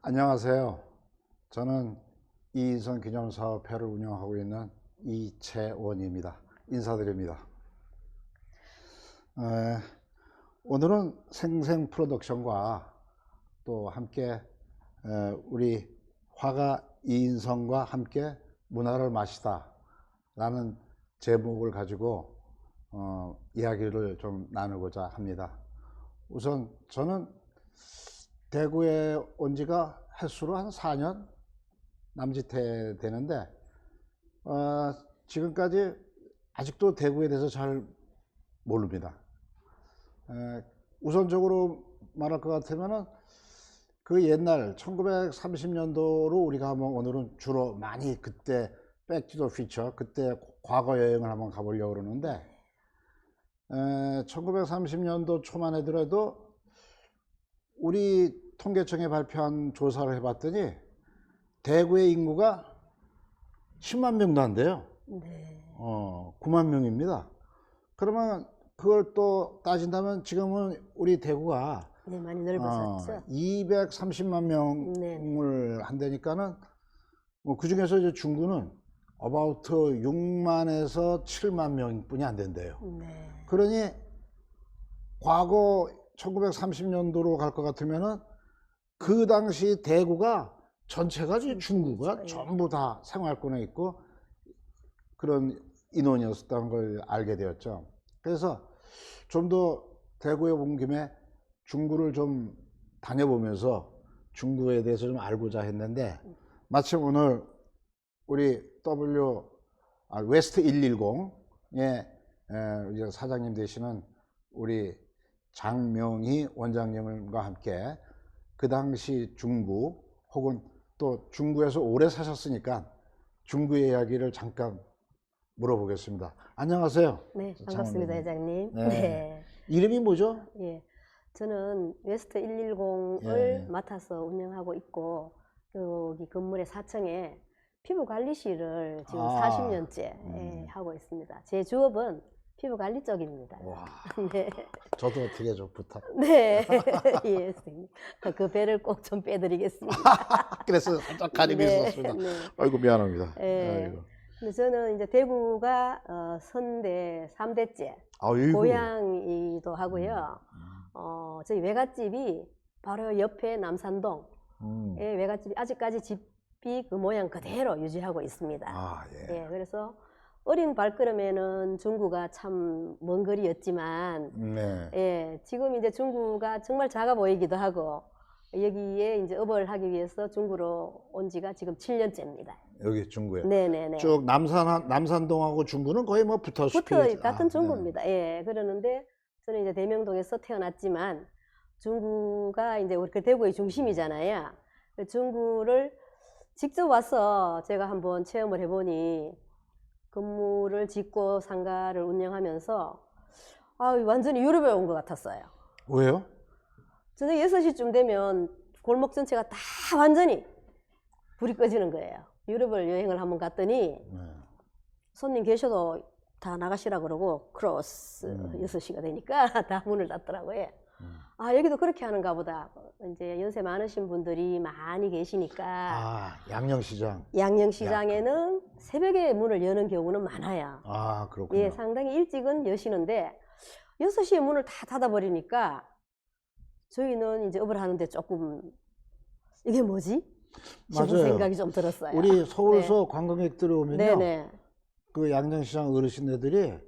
안녕하세요. 저는 이인선 기념사업회를 운영하고 있는 이채원입니다. 인사드립니다. 오늘은 생생 프로덕션과 또 함께 우리 화가 이인선과 함께 문화를 마시다 라는 제목을 가지고 이야기를 좀 나누고자 합니다. 우선 저는 대구에 온 지가 횟수로 한 4년 남짓해 되는데 지금까지 아직도 대구에 대해서 잘 모릅니다. 우선적으로 말할 것 같으면은 그 옛날 1930년도로 우리가 한번 오늘은 주로 많이 그때 백투더 퓨처 그때 과거 여행을 한번 가보려고 그러는데 1930년도 초만 해더라도 우리 통계청에 발표한 조사를 해봤더니 대구의 인구가 10만 명도 안 돼요. 네. 9만 명입니다. 그러면 그걸 또 따진다면 지금은 우리 대구가 네, 많이 넓어졌죠. 230만 명을 한다니까는 그 중에서 이제 중구는 about 6만에서 7만 명뿐이 안 된대요. 네. 그러니 과거 1930년도로 갈 것 같으면은 그 당시 대구가 전체가 중구가 전부 다 생활권에 있고 그런 인원이었다는 걸 알게 되었죠. 그래서 좀 더 대구에 온 김에 중구를 좀 다녀보면서 중구에 대해서 좀 알고자 했는데 마침 오늘 우리 웨스트 110의 사장님 되시는 우리 장명희 원장님과 함께 그 당시 중구 혹은 또 중구에서 오래 사셨으니까 중구의 이야기를 잠깐 물어보겠습니다. 안녕하세요. 네, 반갑습니다, 회장님. 네. 네. 이름이 뭐죠? 예. 저는 웨스트 110을 예. 맡아서 운영하고 있고 여기 건물의 4층에 피부관리실을 지금 40년째 하고 있습니다. 제 주업은 피부관리 쪽입니다. 와, 네. 저도 어떻게 좀 부탁. 네. 예, 선생님. 그 배를 꼭 좀 빼드리겠습니다. 그래서 살짝 가리고 네, 있었습니다. 네. 아이고 미안합니다. 예. 아이고. 근데 저는 이제 대구가 선대 3대째 아이고. 고향이기도 하고요. 저희 외갓집이 바로 옆에 남산동에 외갓집이 아직까지 집이 그 모양 그대로 유지하고 있습니다. 아, 예. 예, 그래서 어린 발걸음에는 중구가 참 먼 거리였지만, 네. 예, 지금 이제 중구가 정말 작아 보이기도 하고, 여기에 이제 업을 하기 위해서 중구로 온 지가 지금 7년째입니다. 여기 중구에. 네네네. 쭉 남산동하고 중구는 거의 뭐 붙어있고. 같은 중구입니다. 예, 그러는데 저는 이제 대명동에서 태어났지만 중구가 이제 우리 그 대구의 중심이잖아요. 중구를 직접 와서 제가 한번 체험을 해보니 건물을 짓고 상가를 운영하면서 완전히 유럽에 온 것 같았어요. 왜요? 저녁 6시쯤 되면 골목 전체가 다 완전히 불이 꺼지는 거예요. 유럽을 여행을 한번 갔더니 손님 계셔도 다 나가시라 그러고 크로스 6시가 되니까 다 문을 닫더라고요. 여기도 그렇게 하는가 보다. 이제 연세 많으신 분들이 많이 계시니까 양령시장. 양령시장에는 새벽에 문을 여는 경우는 많아요. 그렇군요. 예, 상당히 일찍은 여시는데 6시에 문을 다 닫아버리니까 저희는 이제 업을 하는데 조금 이게 뭐지? 싶은 맞아요. 생각이 좀 들었어요. 우리 서울서 관광객들이 오면요. 네네. 그 양령시장 어르신네들이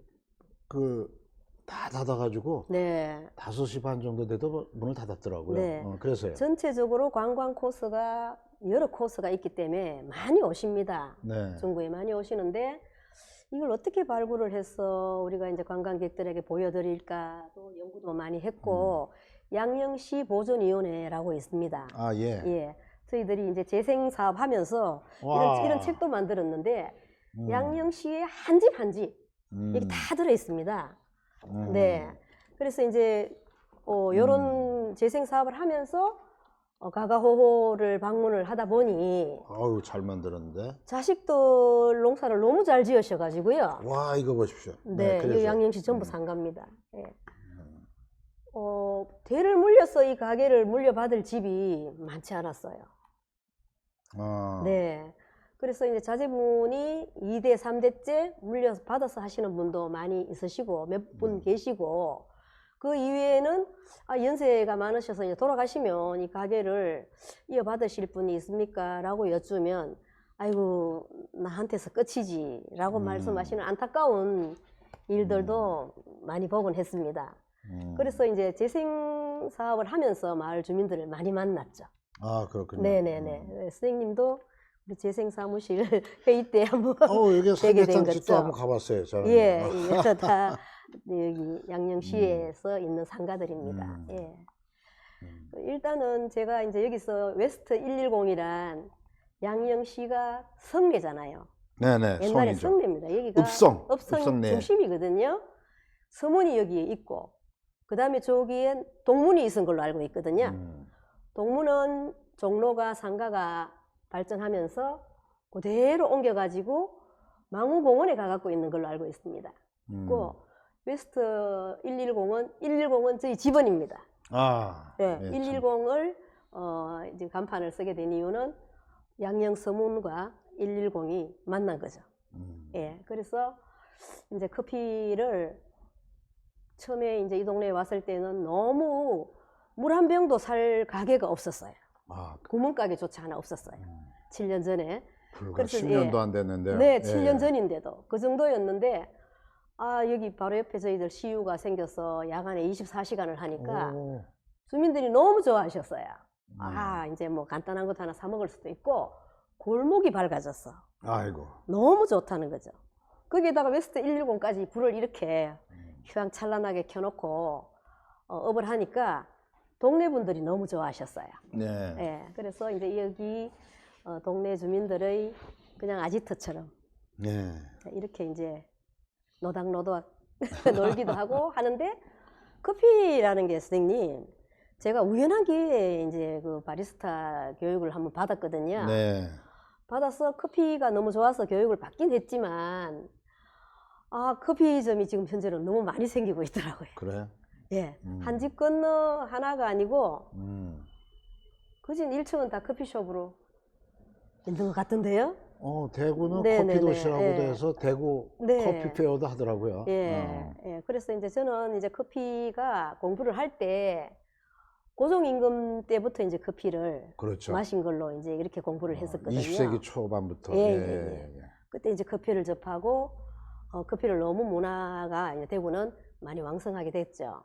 다 닫아가지고 네. 5시 반 정도 돼도 문을 닫았더라고요. 네. 그래서요. 전체적으로 관광 코스가 여러 코스가 있기 때문에 많이 오십니다. 네. 중구에 많이 오시는데 이걸 어떻게 발굴을 해서 우리가 이제 관광객들에게 보여드릴까 또 연구도 많이 했고 양령시 보존위원회라고 있습니다. 예. 예. 저희들이 이제 재생 사업 하면서 이런 책도 만들었는데 양령시의 한 집 한 집 여기 다 들어 있습니다. 네. 그래서 이제 요런 재생 사업을 하면서 가가호호를 방문을 하다 보니 아유, 잘 만들었는데. 자식들 농사를 너무 잘 지으셔가지고요. 와, 이거 보십시오. 네, 그래서. 이 양령시 전부 상가입니다. 예. 대를 물려서 이 가게를 물려받을 집이 많지 않았어요. 네. 그래서 이제 자제분이 2대, 3대째 물려서 받아서 하시는 분도 많이 있으시고 몇 분 계시고 그 이외에는 연세가 많으셔서 이제 돌아가시면 이 가게를 이어받으실 분이 있습니까? 라고 여쭈면 아이고 나한테서 끝이지 라고 말씀하시는 안타까운 일들도 많이 보곤 했습니다. 그래서 이제 재생 사업을 하면서 마을 주민들을 많이 만났죠. 아, 그렇군요. 네네네. 선생님도 우리 재생 사무실 회의 때 한번 여기 뵙게 된 삼계탕 집도 거죠. 한번 가봤어요. 저는. 예, 예, 다 여기 양령시에서 있는 상가들입니다. 예. 일단은 제가 이제 여기서 웨스트 110이란 양령시가 성내잖아요. 네네. 옛날에 성이죠. 성내입니다. 여기가 읍성 내. 중심이거든요. 서문이 여기에 있고 그 다음에 저기엔 동문이 있은 걸로 알고 있거든요. 동문은 종로가 상가가 발전하면서 그대로 옮겨가지고 망우공원에 가갖고 있는 걸로 알고 있습니다. 그 웨스트 110은 저희 집원입니다. 네, 네, 110을 이제 간판을 쓰게 된 이유는 양령서문과 110이 만난 거죠. 예, 그래서 이제 커피를 처음에 이제 이 동네에 왔을 때는 너무 물 한 병도 살 가게가 없었어요. 구멍가게조차 하나 없었어요. 7년 전에. 불과 그래서 10년도 안 됐는데요. 네, 7년 전인데도 그 정도였는데 여기 바로 옆에 저희들 CU가 생겨서 야간에 24시간을 하니까 주민들이 너무 좋아하셨어요. 이제 뭐 간단한 것 하나 사 먹을 수도 있고 골목이 밝아졌어. 아이고. 너무 좋다는 거죠. 거기에다가 웨스트 110까지 불을 이렇게 휘황찬란하게 켜놓고 업을 하니까 동네 분들이 너무 좋아하셨어요. 네. 예, 그래서 이제 여기 동네 주민들의 그냥 아지트처럼 네. 이렇게 이제 노닥노닥 놀기도 하고 하는데 커피라는 게 선생님 제가 우연한 기회에 이제 그 바리스타 교육을 한번 받았거든요. 네. 받아서 커피가 너무 좋아서 교육을 받긴 했지만 커피점이 지금 현재는 너무 많이 생기고 있더라고요. 그래요? 예, 한 집 건너 하나가 아니고 그진 1층은 다 커피숍으로 있는 것 같은데요. 대구는 네네네. 커피 도시라고도 예. 해서 대구 네. 커피 페어도 하더라고요. 예, 예. 그래서 이제 저는 이제 커피가 공부를 할 때 고종임금 때부터 이제 커피를 그렇죠. 마신 걸로 이제 이렇게 공부를 했었거든요. 20세기 초반부터. 예, 예. 그때 이제 커피를 접하고 커피를 너무 문화가 이제 대구는 많이 왕성하게 됐죠.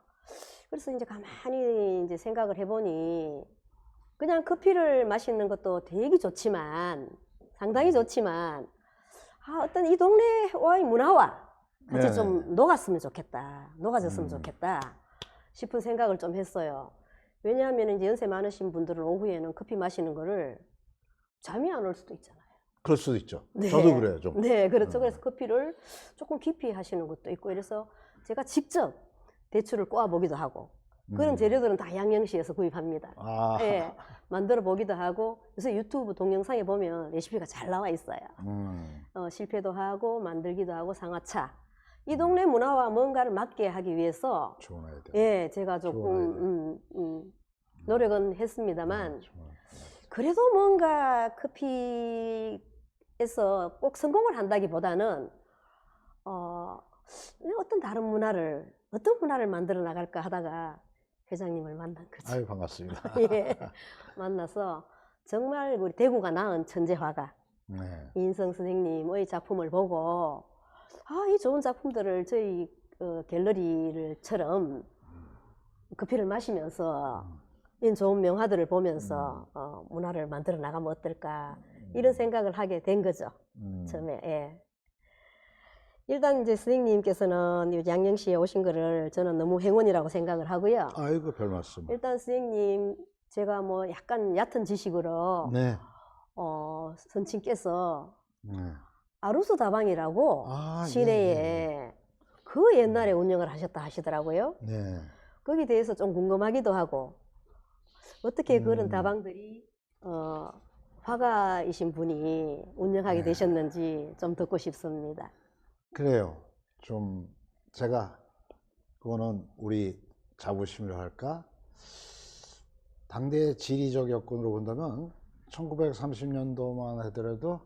그래서 이제 가만히 이제 생각을 해보니 그냥 커피를 마시는 것도 되게 좋지만 상당히 좋지만 어떤 이 동네와의 문화와 같이 네네. 좀 녹았으면 좋겠다, 녹아졌으면 좋겠다 싶은 생각을 좀 했어요. 왜냐하면 이제 연세 많으신 분들은 오후에는 커피 마시는 거를 잠이 안 올 수도 있잖아요. 그럴 수도 있죠. 네. 저도 그래요, 좀. 네, 그렇죠. 그래서 커피를 조금 깊이 하시는 것도 있고 이래서 제가 직접 대추를 꼬아 보기도 하고 그런 재료들은 다 양령시에서 구입합니다. 예, 만들어 보기도 하고 그래서 유튜브 동영상에 보면 레시피가 잘 나와 있어요. 실패도 하고 만들기도 하고 상하차 이 동네 문화와 뭔가를 맞게 하기 위해서 좋은 아이디어. 예, 제가 조금 노력은 했습니다만 그래도 뭔가 커피에서 꼭 성공을 한다기보다는 어떤 다른 문화를 어떤 문화를 만들어 나갈까 하다가 회장님을 만난 거죠. 아유, 반갑습니다. 예, 만나서 정말 우리 대구가 낳은 천재 화가 네. 이인성 선생님의 작품을 보고 이 좋은 작품들을 저희 갤러리를처럼 커피를 마시면서 이런 좋은 명화들을 보면서 문화를 만들어 나가면 어떨까 이런 생각을 하게 된 거죠. 처음에. 예. 일단 이제 선생님께서는 양령시에 오신 거를 저는 너무 행운이라고 생각을 하고요. 아이고, 별 말씀. 일단 선생님 제가 뭐 약간 얕은 지식으로 네. 선친께서 네. 아루수 다방이라고 시내에 그 옛날에 운영을 하셨다 하시더라고요. 네. 거기에 대해서 좀 궁금하기도 하고 어떻게 그런 다방들이 화가이신 분이 운영하게 되셨는지 좀 듣고 싶습니다. 그래요. 좀 제가 그거는 우리 자부심이라 할까? 당대 지리적 여건으로 본다면 1930년도만 하더라도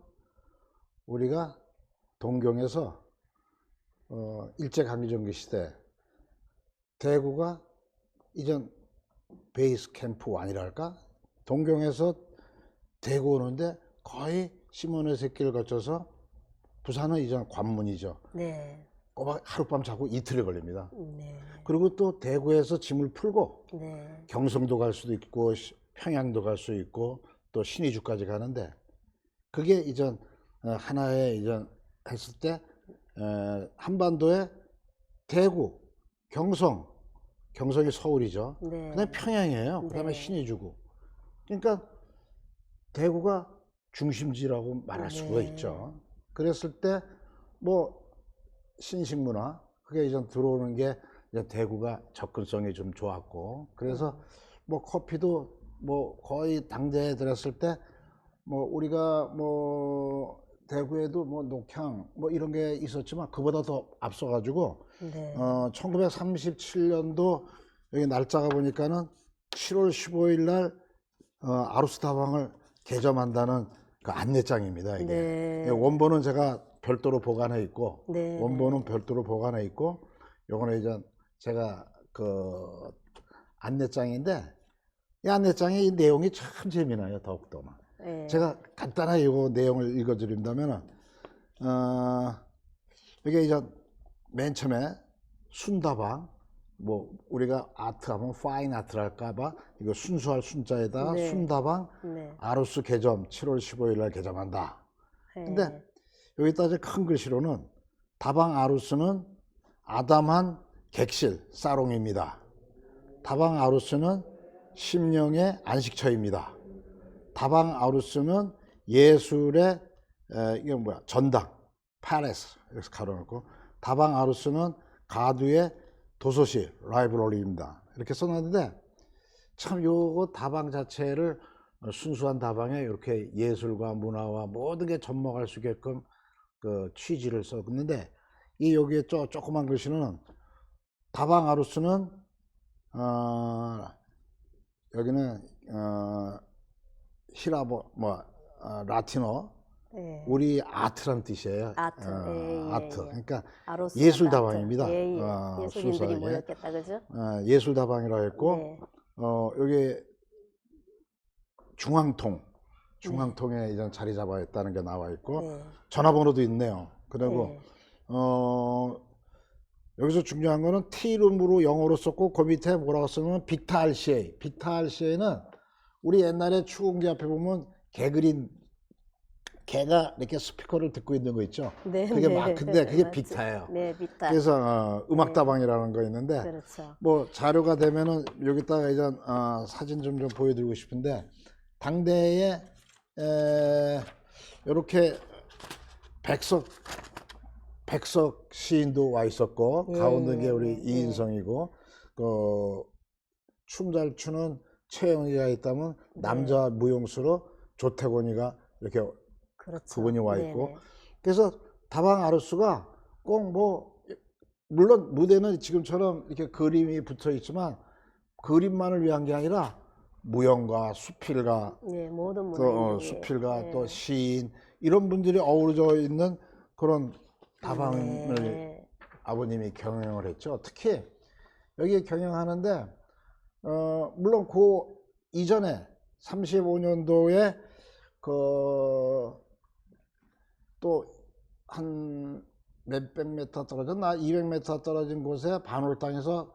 우리가 동경에서 일제강점기 시대 대구가 이전 베이스 캠프 1이랄까? 동경에서 대구 오는데 거의 시몬의 길을 거쳐서 부산은 이전 관문이죠. 네. 꼬박 하룻밤 자고 이틀이 걸립니다. 네. 그리고 또 대구에서 짐을 풀고 네. 경성도 갈 수도 있고 평양도 갈 수 있고 또 신의주까지 가는데 그게 이전 하나의 이전 했을 때 한반도에 대구, 경성이 서울이죠. 네. 그다음에 평양이에요. 그다음에 네. 신의주고. 그러니까 대구가 중심지라고 말할 수가 네. 있죠. 그랬을 때 뭐 신식문화 그게 이전 들어오는 게 이제 대구가 접근성이 좀 좋았고 그래서 뭐 커피도 뭐 거의 당대에 들었을 때 뭐 우리가 뭐 대구에도 뭐 녹향 뭐 이런 게 있었지만 그보다 더 앞서가지고 네. 1937년도 여기 날짜가 보니까는 7월 15일 날 아루스 다방을 개점한다는 그 안내장입니다. 이게 네. 원본은 제가 별도로 보관해 있고 네. 원본은 별도로 보관해 있고 요거는 이제 제가 그 안내장인데 이 안내장의 이 내용이 참 재미나요. 더욱더 네. 제가 간단하게 이 내용을 읽어드린다면은 이게 이제 맨 처음에 순다방 뭐 우리가 아트하면 파인 아트랄까봐 이거 순수할 순자에다가 네. 순다방 네. 아루스 개점 7월 15일 날 개점한다. 네. 근데 여기다 이제 큰 글씨로는 다방 아루스는 아담한 객실 사롱입니다. 다방 아루스는 심령의 안식처입니다. 다방 아루스는 예술의 이게 뭐야 전당 팔레스 이렇게 가로놓고 다방 아루스는 가두의 도서실 라이브러리입니다. 이렇게 써놨는데 참 요거 다방 자체를 순수한 다방에 이렇게 예술과 문화와 모든 게 접목할 수 있게끔 그 취지를 썼는데 이 여기에 조그만 글씨는 다방 아루스는 여기는 히라보 라틴어 네. 우리 아트란 뜻이에요. 아트. 아트. 예. 그러니까 아로스 예술 아트. 다방입니다. 예, 예. 예술인들이 순수하게. 모였겠다, 그죠? 예술 다방이라고 했고 네. 여기 중앙통에 이제 자리 잡아 있다는 게 나와 있고 네. 전화번호도 있네요. 그리고 네. 여기서 중요한 거는 티룸으로 영어로 썼고 그 밑에 뭐라고 쓰면 빅타 RCA. 빅타 RCA는 우리 옛날에 추궁기 앞에 보면 개가 이렇게 스피커를 듣고 있는 거 있죠. 네, 그게 네. 마크인데 그게 맞지. 빅타예요. 네, 빅타. 그래서 음악다방이라는 거 있는데 그렇죠. 뭐 자료가 되면은 여기다가 이제 사진 좀 보여드리고 싶은데 당대에 이렇게 백석 시인도 와 있었고 예, 가운데 게 예, 우리 예, 이인성이고 춤 잘 추는 최영희가 있다면 남자 무용수로 조태곤이가 이렇게 그렇죠. 그분이 와 네, 있고 네. 그래서 다방 아루스가 꼭 뭐 물론 무대는 지금처럼 이렇게 그림이 붙어 있지만 그림만을 위한 게 아니라 무용가, 수필가, 네, 모든 또 문화인들이. 수필가, 네. 또 시인 이런 분들이 어우러져 있는 그런 다방을 네. 아버님이 경영을 했죠. 특히 여기 경영하는데 물론 그 이전에 35년도에 또 한 몇백 미터 떨어졌나 200m 떨어진 곳에 반월 땅에서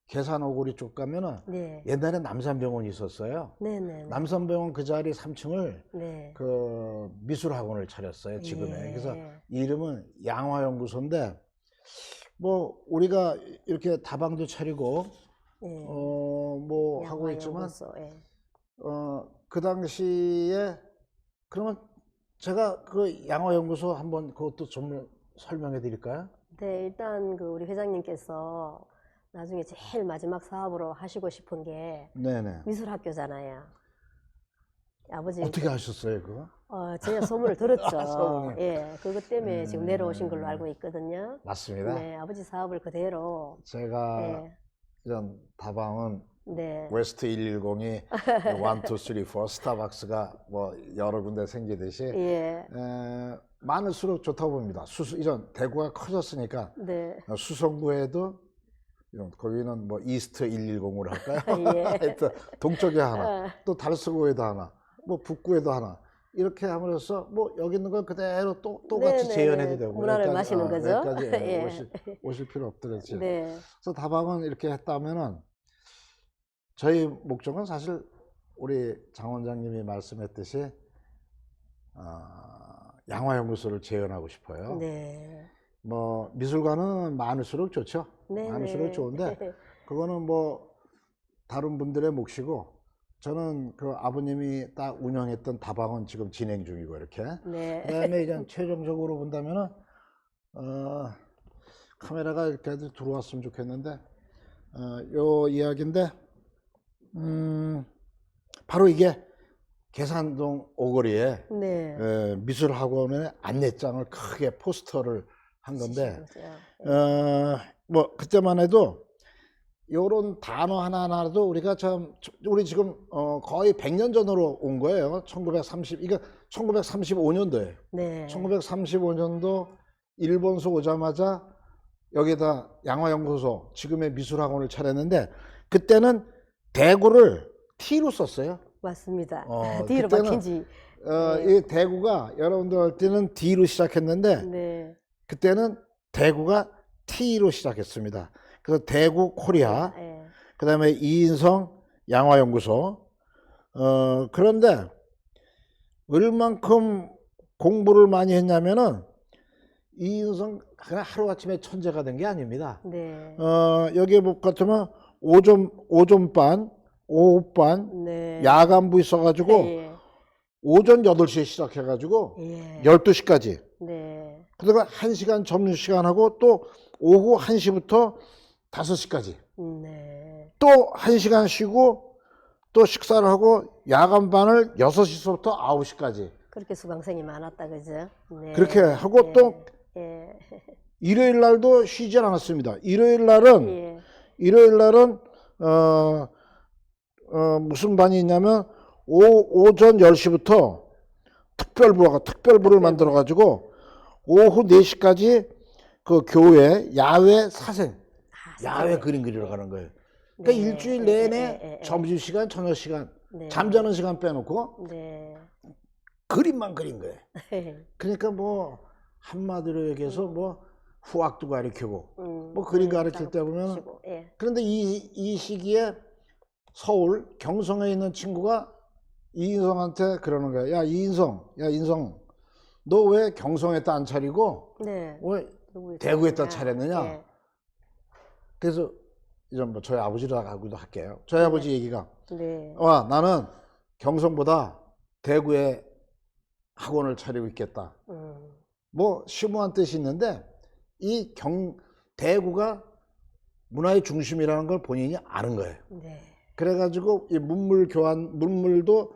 계산오구리 쪽 가면은 네. 옛날에 남산병원이 있었어요. 네, 네, 네. 남산병원 그 자리 3층을 네. 그 미술학원을 차렸어요 지금에. 예. 그래서 이 이름은 양화연구소인데 뭐 우리가 이렇게 다방도 차리고 예. 뭐 하고 있지만 양화연구소, 예. 그 당시에 그러면 제가 그 양화연구소 한번 그것도 좀 설명해 드릴까요? 네, 일단 그 우리 회장님께서 나중에 제일 마지막 사업으로 하시고 싶은 게 네네. 미술학교잖아요. 아버지 어떻게 하셨어요 그거? 제가 소문을 들었죠. 소문을. 예, 그것 때문에 지금 내려오신 걸로 알고 있거든요. 맞습니다. 네, 아버지 사업을 그대로. 제가 예, 이런 다방은 네. 웨스트 110이 1, 2, 3, 4 스타벅스가 뭐 여러 군데 생기듯이 예. 많을수록 좋다고 봅니다. 이런 대구가 커졌으니까 네. 수성구에도 거기는 뭐 이스트 110으로 할까요? 예. 하여튼 동쪽에 하나, 또 달서구에도 하나, 뭐 북구에도 하나 이렇게 함으로써 뭐 여기 있는 걸 그대로 또 같이 네네네. 재현해도 되고 문화를 마시는 거죠. 여기까지 예. 오실 필요 없더랬죠. 네. 그래서 다방은 이렇게 했다면은 저희 목적은 사실 우리 장 원장님이 말씀했듯이 양화연구소를 재현하고 싶어요. 네. 뭐 미술관은 많을수록 좋죠. 네, 많을수록 네. 좋은데 그거는 뭐 다른 분들의 몫이고 저는 그 아버님이 딱 운영했던 다방은 지금 진행 중이고 이렇게. 네. 그다음에 이제 최종적으로 본다면은 카메라가 이렇게 들어왔으면 좋겠는데 요 이야기인데 바로 이게 계산동 오거리에 네. 미술학원의 안내장을 크게 포스터를 한 건데 그렇죠. 뭐 그때만 해도 요런 단어 하나하나도 우리가 우리 지금 거의 100년 전으로 온 거예요. 1935년도에. 네. 1935년도 일본서 오자마자 여기다 양화연구소 지금의 미술학원을 차렸는데 그때는 대구를 T로 썼어요. 맞습니다. D로 그때는, 바뀐 지. 이 대구가 여러분들 할 때는 D로 시작했는데 네. 그때는 대구가 T로 시작했습니다. 그래서 대구 코리아, 네. 그 다음에 이인성 양화연구소. 그런데 얼만큼 공부를 많이 했냐면은 이인성 그냥 하루아침에 천재가 된 게 아닙니다. 네. 여기에 뭐 같으면 오전반, 오후반, 네. 야간부 있어가지고 예. 오전 8시에 시작해가지고 예. 12시까지. 네. 그다가 1시간 점심시간하고 또 오후 1시부터 5시까지. 네. 또 1시간 쉬고 또 식사를 하고 야간반을 6시부터 9시까지. 그렇게 수강생이 많았다, 그죠? 네. 그렇게 하고 또 예. 일요일 날도 쉬지 않았습니다. 일요일 날은 무슨 반이 있냐면 오전 10시부터 특별부를 만들어 가지고 오후 4시까지 그 교회 야외 사생, 야외 그림 그리러 가는 거예요. 그러니까 네. 일주일 내내 점심시간, 저녁시간, 네. 잠자는 시간 빼놓고 네. 그림만 그린 거예요. 그러니까 뭐 한마디로 얘기해서 뭐 후학도 가르치고 뭐 그림 가르칠 때 보면 그런데 이 시기에 서울 경성에 있는 친구가 이인성한테 그러는 거야. 야 인성 너 왜 경성에다 안 차리고 네. 왜 대구에다 차렸느냐. 네. 그래서 이제 뭐 저희 아버지라고도 할게요. 저희 아버지 얘기가 네. 와 나는 경성보다 대구에 학원을 차리고 있겠다. 뭐 심오한 뜻이 있는데 이 대구가 문화의 중심이라는 걸 본인이 아는 거예요. 네. 그래가지고 이 문물도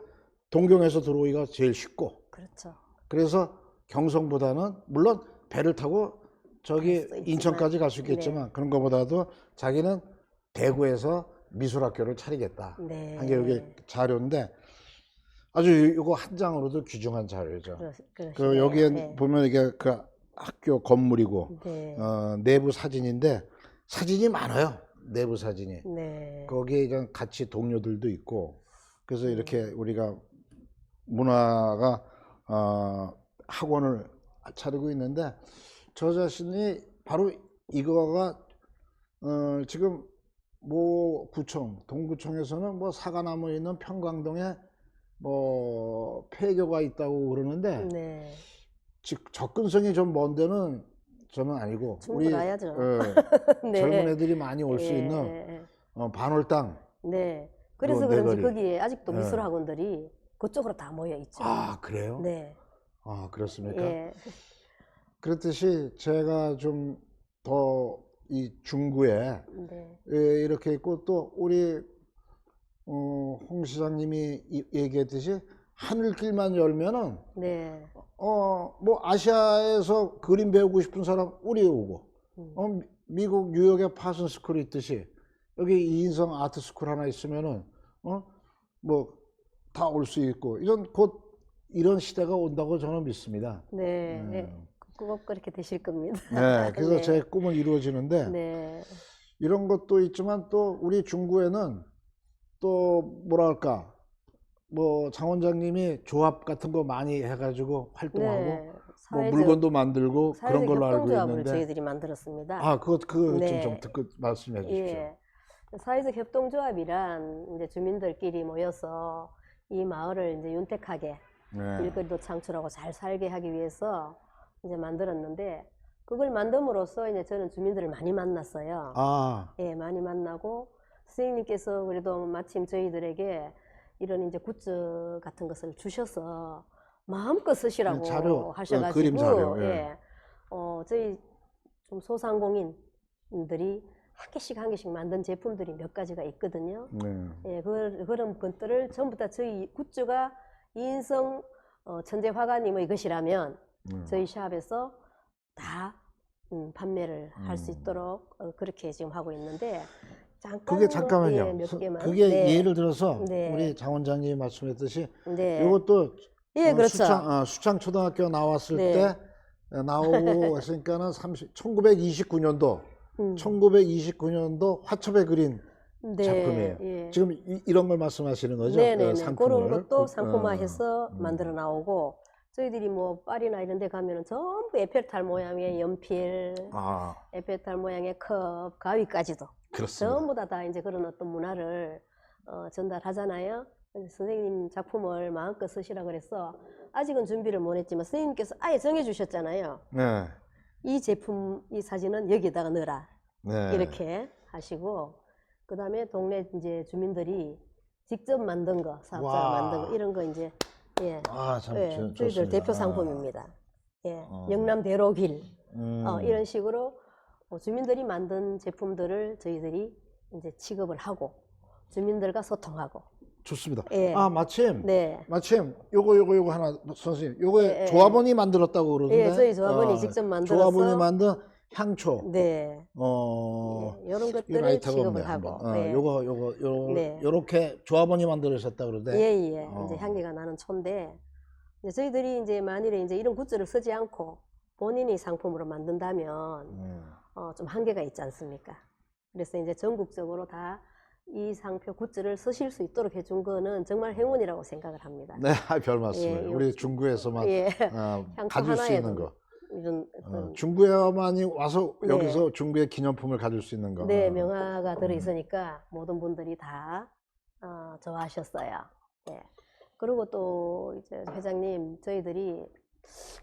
동경에서 들어오기가 제일 쉽고. 그렇죠. 그래서 경성보다는 물론 배를 타고 저기 인천까지 갈 수 있겠지만 그런 것보다도 자기는 대구에서 미술학교를 차리겠다. 네. 한 게 여기 자료인데 아주 이거 한 장으로도 귀중한 자료죠. 그 여기에 보면 이게 그 학교 건물이고 내부 사진인데 사진이 많아요. 내부 사진이. 네. 거기에 이제 같이 동료들도 있고 그래서 이렇게 우리가 문화가 학원을 차리고 있는데 저 자신이 바로 이거가 지금 모 구청 동구청에서는 뭐 사과나무에 있는 평광동에 뭐 폐교가 있다고 그러는데 즉 접근성이 좀 먼 데는 저는 아니고 우리 젊은 애들이 많이 올 수 있는 반월당. 네. 그래서 그런지 거기에 아직도 미술학원들이 그쪽으로 다 모여 있죠. 아 그래요? 네. 아 그렇습니까? 그렇듯이 제가 좀 더 이 중구에 이렇게 있고 또 우리 홍 시장님이 얘기했듯이 하늘길만 열면은 뭐 아시아에서 그림 배우고 싶은 사람 우리 오고 미국 뉴욕에 파슨 스쿨이 있듯이 여기 이인성 아트스쿨 하나 있으면은 뭐 다 올 수 있고 곧 이런 시대가 온다고 저는 믿습니다. 네, 네. 꼭 그렇게 되실 겁니다. 네, 그래서 네. 제 꿈은 이루어지는데 네. 이런 것도 있지만 또 우리 중구에는 또 뭐랄까 뭐 장 원장님이 조합 같은 거 많이 해가지고 활동하고 네. 뭐 물건도 만들고 그런 사회적 걸로 알고 협동조합을 있는데 저희들이 만들었습니다. 그거 네. 좀 듣고 말씀해 주십시오. 예. 사회적 협동조합이란 이제 주민들끼리 모여서 이 마을을 이제 윤택하게 네. 일거리도 창출하고 잘 살게 하기 위해서 이제 만들었는데 그걸 만듦으로써 이제 저는 주민들을 많이 만났어요. 예, 많이 만나고 선생님께서 그래도 마침 저희들에게 이런 이제 굿즈 같은 것을 주셔서 마음껏 쓰시라고 자료, 하셔가지고 그림 자료, 예. 예. 저희 좀 소상공인들이 한 개씩 한 개씩 만든 제품들이 몇 가지가 있거든요. 네. 예, 그런 것들을 전부 다 저희 굿즈가 이인성 천재 화가님의 것이라면 저희 샵에서 다 판매를 할 수 있도록 그렇게 지금 하고 있는데 그게 잠깐만요. 예, 몇 개만. 그게 네. 예를 들어서 네. 우리 장 원장님이 말씀했듯이 네. 이것도 예, 그렇죠. 수창 초등학교 나왔을 네. 때 나오고 했으니까는 1929년도 1929년도 화첩에 그린 네. 작품이에요. 예. 지금 이런 걸 말씀하시는 거죠? 네네네. 상품을. 그런 것도 상품화해서 만들어 나오고 저희들이 뭐 파리나 이런 데 가면은 전부 에펠탑 모양의 연필, 에펠탑 모양의 컵, 가위까지도 그렇습니다. 전부 다 이제 그런 어떤 문화를 전달하잖아요. 그래서 선생님 작품을 마음껏 쓰시라 그래서 아직은 준비를 못 했지만 선생님께서 아예 정해 주셨잖아요. 네. 이 제품, 이 사진은 여기다가 넣어라. 네. 이렇게 하시고 그 다음에 동네 이제 주민들이 직접 만든 거, 사업자가 와. 만든 거 이런 거 이제 예, 참 예, 저희들 좋습니다. 대표 상품입니다. 예, 영남 대로길 이런 식으로 주민들이 만든 제품들을 저희들이 이제 취급을 하고 주민들과 소통하고. 좋습니다. 예. 마침 네. 요거 하나 선생님, 요거 예. 조합원이 만들었다고 그러던데. 예, 저희 조합원이 직접 만들어서. 조합원이 만든 향초. 네. 이런 것들을 취급을 하고. 네. 요렇게 조합원이 만들으셨다 그러는데. 예. 이제 향기가 나는 초인데 이제 저희들이 이제 만일에 이제 이런 굿즈를 쓰지 않고 본인이 상품으로 만든다면 좀 한계가 있지 않습니까? 그래서 이제 전국적으로 다 이 상표 굿즈를 쓰실 수 있도록 해준 거는 정말 행운이라고 생각을 합니다. 네, 별 말씀을. 예, 우리 중구에서만 가질 수 있는 거. 이런 중구에만이 와서 네. 여기서 중구의 기념품을 가질 수 있는 거. 네, 명화가 들어 있으니까 모든 분들이 다 좋아하셨어요. 네. 그리고 또 이제 회장님, 저희들이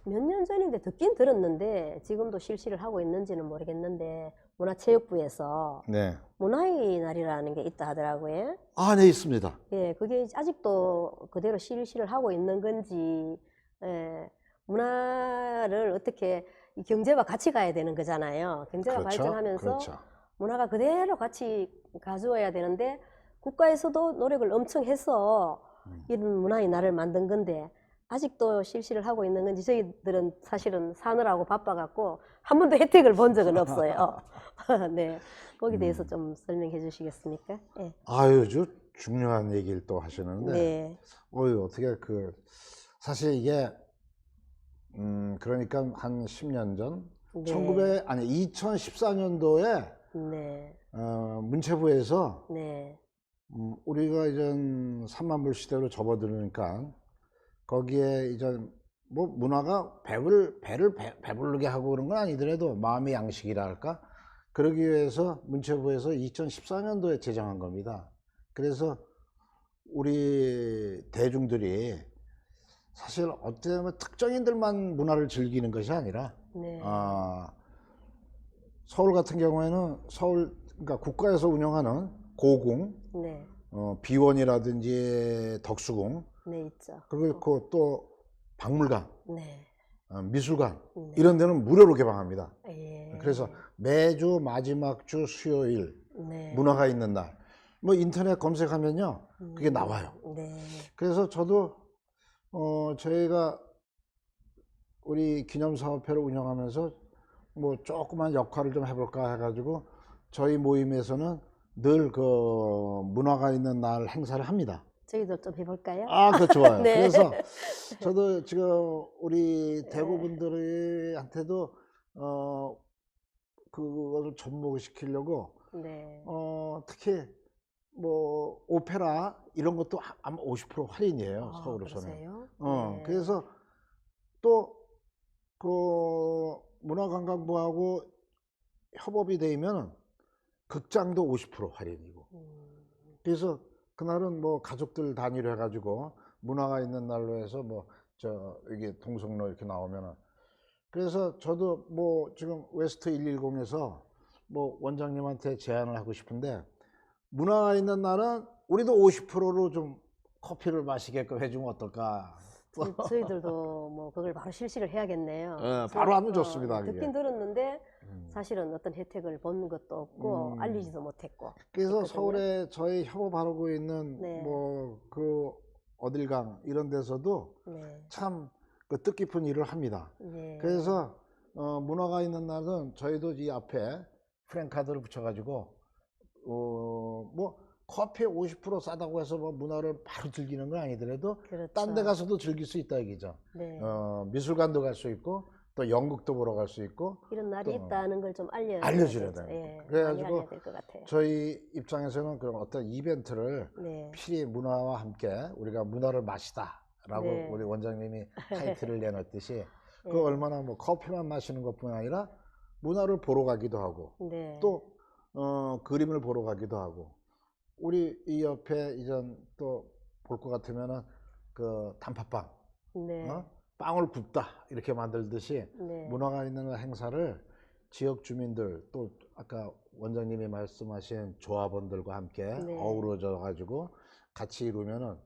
몇 년 전인데 듣긴 들었는데 지금도 실시를 하고 있는지는 모르겠는데 문화체육부에서 네. 문화의 날이라는 게 있다 하더라고요. 네, 있습니다. 예, 그게 아직도 그대로 실시를 하고 있는 건지, 예, 문화를 어떻게 이 경제와 같이 가야 되는 거잖아요. 경제가 그렇죠. 발전하면서 그렇죠. 문화가 그대로 같이 가져와야 되는데 국가에서도 노력을 엄청 해서 이런 문화의 날을 만든 건데 아직도 실시를 하고 있는 건지 저희들은 사실은 사느라고 바빠갖고 한 번도 혜택을 본 적은 없어요. 네, 거기에 대해서 좀 설명해 주시겠습니까? 네. 아주 중요한 얘기를 또 하시는데, 네. 어떻게 사실 이게 그러니까 한 10년 전, 네. 2014년도에 네. 문체부에서 네. 우리가 이제 3만 불 시대로 접어들으니까 거기에 이제 뭐 문화가 배를 배부르게 하고 그런 건 아니더라도 마음의 양식이라 할까? 그러기 위해서 문체부에서 2014년도에 제정한 겁니다. 그래서 우리 대중들이 사실 어떻게 보면 특정인들만 문화를 즐기는 것이 아니라 네. 서울 같은 경우에는 그러니까 국가에서 운영하는 고궁, 네. 비원이라든지 덕수궁, 네, 있죠. 그리고 또 박물관, 네. 미술관 네. 이런 데는 무료로 개방합니다. 예. 그래서 매주 마지막 주 수요일 네. 문화가 있는 날, 뭐 인터넷 검색하면요 그게 나와요. 네. 그래서 저도 저희가 우리 기념사업회를 운영하면서 뭐 조그만 역할을 좀 해볼까 해가지고 저희 모임에서는 늘 그 문화가 있는 날 행사를 합니다. 저희도 좀 해볼까요? 아, 그 좋아요. 네. 그래서 저도 지금 우리 대구 분들한테도 그것을 접목을 시키려고 네. 특히 뭐 오페라 이런 것도 아마 50% 할인이에요. 아, 서울에서는. 그러세요? 네. 그래서 또 그 문화관광부하고 협업이 되면 극장도 50% 할인이고. 그래서 그날은 뭐 가족들 단위로 해가지고 문화가 있는 날로 해서 뭐 여기 동성로 이렇게 나오면은, 그래서 저도 뭐 지금 웨스트 110에서 뭐 원장님한테 제안을 하고 싶은데, 문화가 있는 날은 우리도 50%로 좀 커피를 마시게끔 해주면 어떨까? 저희들도 뭐 그걸 바로 실시를 해야겠네요. 바로 하면 좋습니다. 그게. 듣긴 들었는데 사실은 어떤 혜택을 본 것도 없고 알리지도 못했고. 그래서 했거든요. 서울에 저희 협업하고 있는 네. 뭐 그 어딜강 이런 데서도 네. 참 그 뜻깊은 일을 합니다. 네. 그래서 문화가 있는 날은 저희도 이 앞에 프랭카드를 붙여가지고 뭐 커피 50% 싸다고 해서 뭐 문화를 바로 즐기는 건 아니더라도 그렇죠. 딴 데 가서도 즐길 수 있다 얘기죠. 네. 미술관도 갈 수 있고 또 연극도 보러 갈 수 있고 이런 날이 또 있다는 걸 좀 알려줘야 되죠. 돼요. 예, 많이 그래가지고 알려야 될 것 같아요. 저희 입장에서는 그런 어떤 이벤트를 네. 필히 문화와 함께 우리가 문화를 마시다라고 네. 우리 원장님이 타이틀을 내놨듯이 그 네. 얼마나 뭐 커피만 마시는 것뿐 아니라 문화를 보러 가기도 하고 네. 또 그림을 보러 가기도 하고, 우리 이 옆에 이전 또 볼 것 같으면은 그 단팥빵, 네. 빵을 굽다 이렇게 만들듯이 네. 문화가 있는 행사를 지역 주민들 또 아까 원장님이 말씀하신 조합원들과 함께 네. 어우러져 가지고 같이 이루면은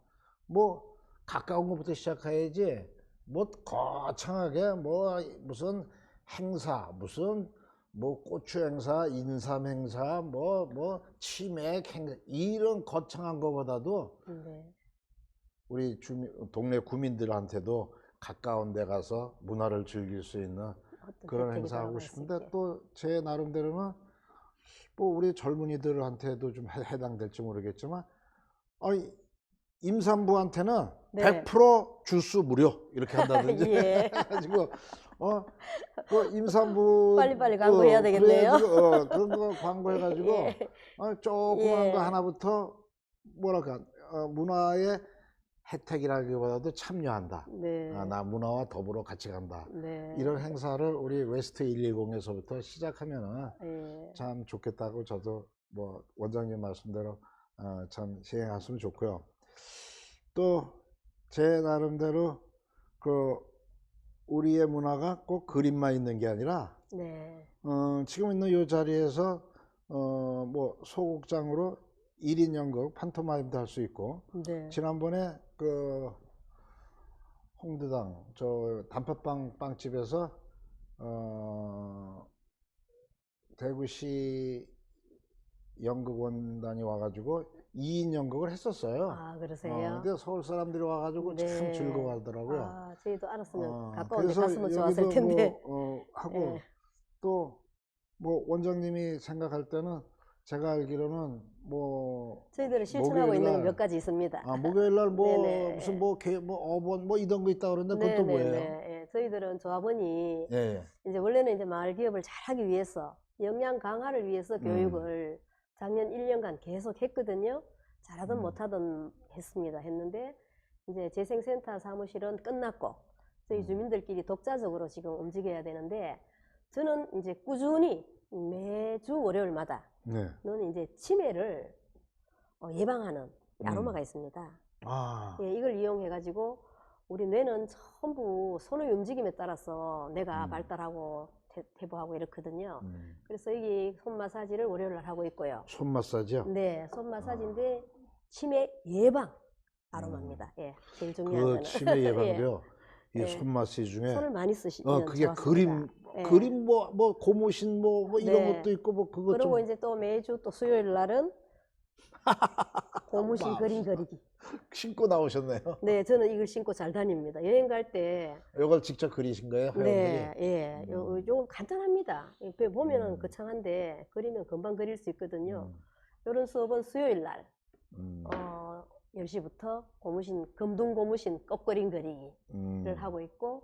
뭐 가까운 것부터 시작해야지 뭐 거창하게 뭐 무슨 행사 무슨 뭐 고추 행사 인삼 행사 뭐 치맥 행사 이런 거창한 거보다도 네. 우리 동네 구민들한테도 가까운 데 가서 문화를 즐길 수 있는 그런 혜택이 행사 하고 돌아갈 수 싶은데, 있게. 또 제 나름대로는 뭐 우리 젊은이들한테도 좀 해당될지 모르겠지만 임산부한테는 네. 100% 주스 무료 이렇게 한다든지 예. 해가지고 그 임산부 빨리빨리 광고해야 되겠네요. 그래가지고 그런 거 광고해가지고 예. 조그만 예. 거 하나부터 뭐랄까 문화의 혜택이라기보다도 참여한다. 네. 나 문화와 더불어 같이 간다. 네. 이런 행사를 우리 웨스트 110에서부터 시작하면은 예. 참 좋겠다고 저도 뭐 원장님 말씀대로 참 시행했으면 좋고요. 또 제 나름대로 그 우리의 문화가 꼭 그림만 있는 게 아니라 네. 지금 있는 이 자리에서 뭐 소극장으로 1인 연극 판토마임도 할 수 있고, 네. 지난번에 그 홍대당 저 단팥빵 빵집에서 대구시 연극원단이 와가지고 2인 연극을 했었어요. 아, 그러세요? 근데 서울 사람들이 와가지고 참 네. 즐거워하더라고요. 아, 저희도 알았으면 가까운 데 그래서 갔으면 좋았을 여기도 텐데. 하고 예. 또 뭐 원장님이 생각할 때는 제가 알기로는 뭐 저희들은 실천하고 목요일 있는 날, 몇 가지 있습니다. 목요일 날 뭐 네네. 무슨 뭐 어본 뭐 이런 거 있다 그러는데 그건 또 뭐예요? 예. 저희들은 조합원이 예. 이제 원래는 이제 마을 기업을 잘하기 위해서 역량 강화를 위해서 교육을 작년 1년간 계속 했거든요. 잘하든 못하든 했는데 이제 재생센터 사무실은 끝났고 저희 주민들끼리 독자적으로 지금 움직여야 되는데, 저는 이제 꾸준히 매주 월요일마다 네. 는 이제 치매를 예방하는 아로마가 있습니다. 아. 예, 이걸 이용해 가지고 우리 뇌는 전부 손의 움직임에 따라서 뇌가 발달하고 퇴보하고 이렇거든요. 그래서 여기 손 마사지를 월요일 날 하고 있고요. 손 마사지요? 네, 손 마사지인데 치매 예방 아로마입니다. 예, 제일 중요한 그 거는. 치매 예방도요. 이 예. 손 마사지 중에 손을 많이 쓰시면 그게 좋았습니다. 그림 뭐 고무신 뭐 이런 네. 것도 있고 뭐 그것 그리고 좀 이제 또 매주 또 수요일 날은 고무신 와. 그림 그리기. 신고 나오셨네요. 네, 저는 이걸 신고 잘 다닙니다. 여행 갈 때. 이걸 직접 그리신 거예요, 회원들이? 네, 예. 요건 간단합니다. 옆에 보면은 거창한데 그리면 금방 그릴 수 있거든요. 이런 수업은 수요일 날 음. 10시부터 금동 고무신 꺾어린 그리기를 하고 있고,